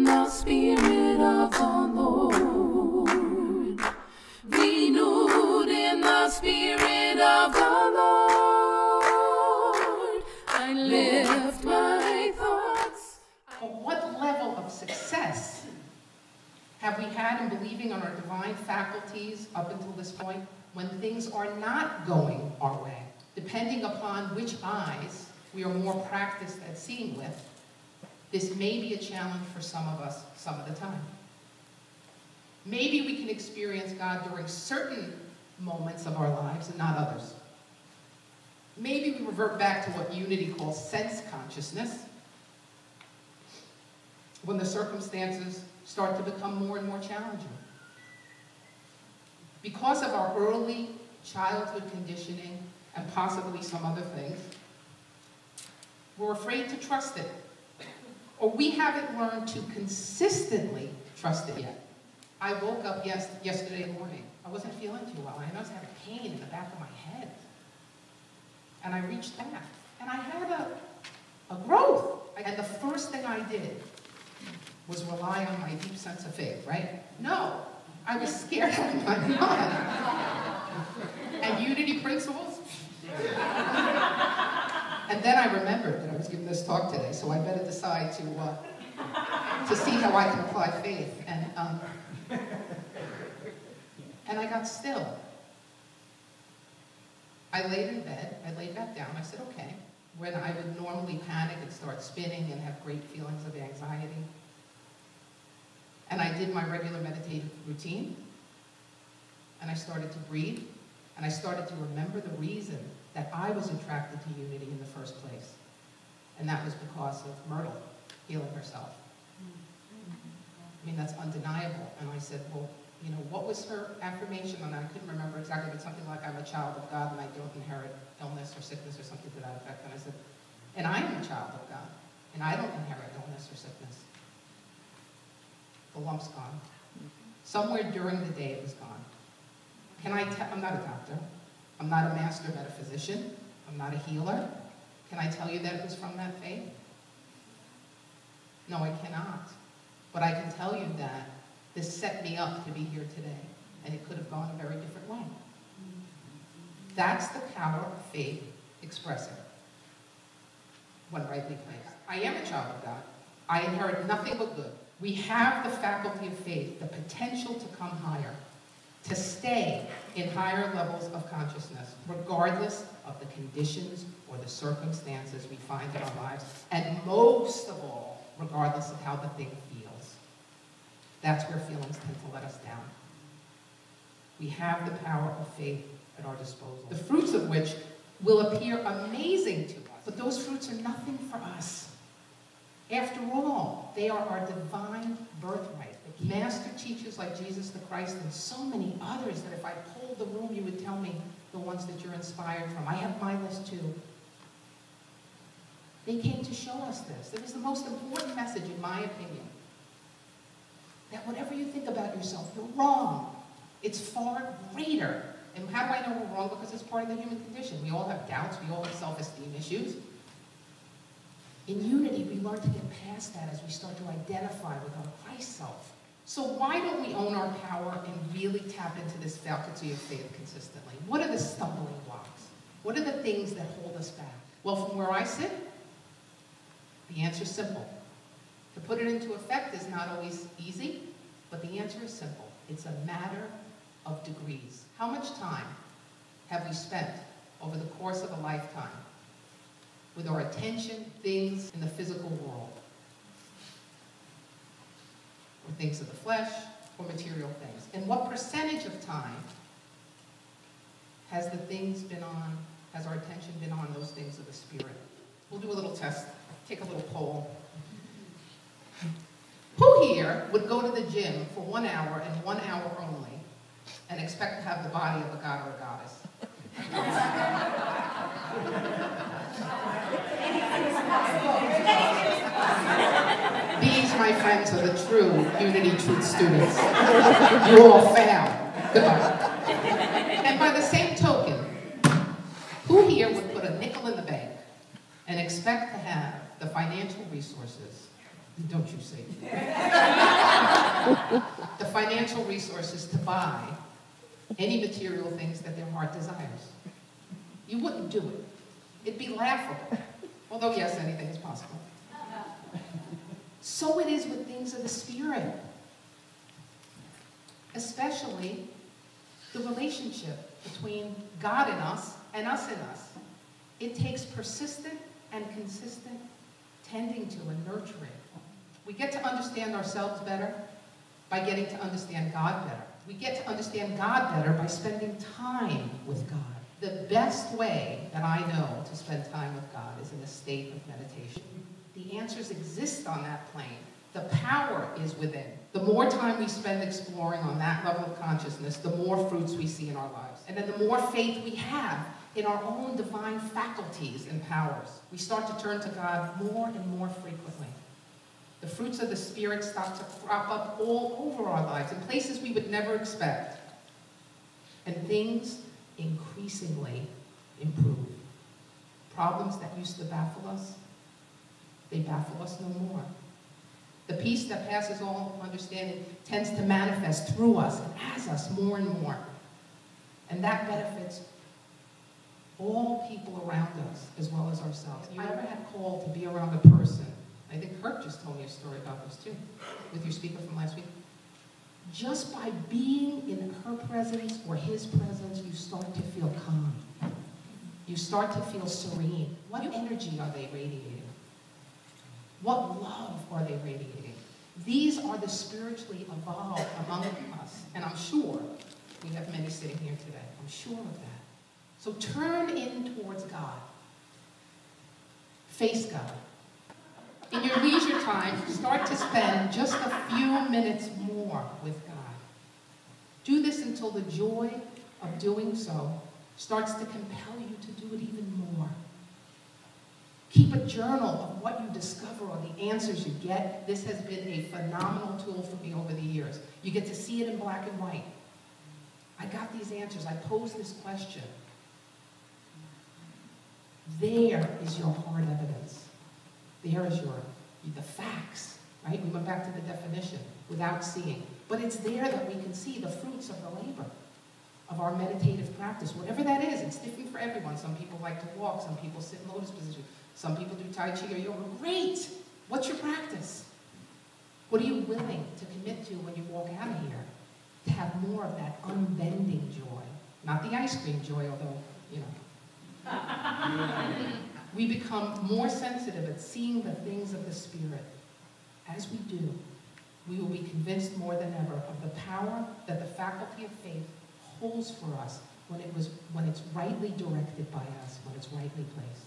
the Spirit of the Lord. Renewed in the Spirit of the Lord. I lift my thoughts. But what level of success have we had in believing on our divine faculties up until this point when things are not going our way? Depending upon which eyes we are more practiced at seeing with, this may be a challenge for some of us some of the time. Maybe we can experience God during certain moments of our lives and not others. Maybe we revert back to what Unity calls sense consciousness, when the circumstances start to become more and more challenging. Because of our early childhood conditioning and possibly some other things, we're afraid to trust it. Or we haven't learned to consistently trust it yet. I woke up yesterday morning. I wasn't feeling too well. I was having pain in the back of my head. And I reached back. And I had a growth. And the first thing I did was rely on my deep sense of faith, right? No, I was scared out of my mind. And Unity principles? And then I remembered that I was giving this talk today, so I better decide to see how I can apply faith. And I got still. I laid in bed, I laid back down, I said, okay. When I would normally panic and start spinning and have great feelings of anxiety, and I did my regular meditative routine, and I started to breathe, and I started to remember the reason that I was attracted to Unity in the first place. And that was because of Myrtle healing herself. I mean, that's undeniable. And I said, well, you know, what was her affirmation? And I couldn't remember exactly, but something like, I'm a child of God and I don't inherit illness or sickness or something to that effect. And I said, and I am a child of God, and I don't inherit illness or sickness. The lump's gone. Somewhere during the day it was gone. I'm not a doctor. I'm not a master metaphysician. I'm not a healer. Can I tell you that it was from that faith? No, I cannot. But I can tell you that this set me up to be here today, and it could have gone a very different way. That's the power of faith expressing when rightly placed. I am a child of God. I inherit nothing but good. We have the faculty of faith, the potential to come higher, to stay in higher levels of consciousness, regardless of the conditions or the circumstances we find in our lives, and most of all, regardless of how the thing feels. That's where feelings tend to let us down. We have the power of faith at our disposal, the fruits of which will appear amazing to us, but those fruits are nothing for us. After all, they are our divine birthright. The master teachers like Jesus the Christ and so many others that if I polled the room, you would tell me the ones that you're inspired from. I have my list too. They came to show us this. It was the most important message, in my opinion. That whatever you think about yourself, you're wrong. It's far greater. And how do I know we're wrong? Because it's part of the human condition. We all have doubts. We all have self-esteem issues. In Unity, we learn to get past that as we start to identify with our Christ self. So why don't we own our power and really tap into this faculty of faith consistently? What are the stumbling blocks? What are the things that hold us back? Well, from where I sit, the answer is simple. To put it into effect is not always easy, but the answer is simple. It's a matter of degrees. How much time have we spent over the course of a lifetime with our attention, things in the physical world, or things of the flesh, or material things? And what percentage of time has our attention been on those things of the spirit? We'll do a little test, take a little poll. Who here would go to the gym for 1 hour and 1 hour only and expect to have the body of a god or a goddess? These, my friends, are the true Unity Truth students. You all failed. Goodbye. And by the same token, who here would put a nickel in the bank and expect to have the financial resources Don't you say the financial resources to buy any material things that their heart desires. You wouldn't do it. It'd be laughable. Although, yes, anything is possible. So it is with things of the Spirit. Especially the relationship between God in us and us in us. It takes persistent and consistent tending to and nurturing. We get to understand ourselves better by getting to understand God better. We get to understand God better by spending time with God. The best way that I know to spend time with God is in a state of meditation. The answers exist on that plane. The power is within. The more time we spend exploring on that level of consciousness, the more fruits we see in our lives. And then the more faith we have in our own divine faculties and powers. We start to turn to God more and more frequently. The fruits of the Spirit start to crop up all over our lives in places we would never expect. And things increasingly improve. Problems that used to baffle us, they baffle us no more. The peace that passes all understanding tends to manifest through us and as us more and more. And that benefits all people around us as well as ourselves. You ever had called to be around a person? I think Kurt just told me a story about this too, with your speaker from last week. Just by being in her presence or his presence, you start to feel calm. You start to feel serene. What energy are they radiating? What love are they radiating? These are the spiritually evolved among us. And I'm sure we have many sitting here today. I'm sure of that. So turn in towards God. Face God. In your leisure time, start to spend just a few minutes more with God. Do this until the joy of doing so starts to compel you to do it even more. Keep a journal of what you discover or the answers you get. This has been a phenomenal tool for me over the years. You get to see it in black and white. I got these answers. I posed this question. There is your hard evidence. There is the facts, right? We went back to the definition, without seeing. But it's there that we can see the fruits of the labor of our meditative practice. Whatever that is, it's different for everyone. Some people like to walk, some people sit in lotus position, some people do Tai Chi or yoga. Great! What's your practice? What are you willing to commit to when you walk out of here? To have more of that unbending joy. Not the ice cream joy, although, you know. We become more sensitive at seeing the things of the Spirit. As we do, we will be convinced more than ever of the power that the faculty of faith holds for us when it's rightly directed by us, when it's rightly placed.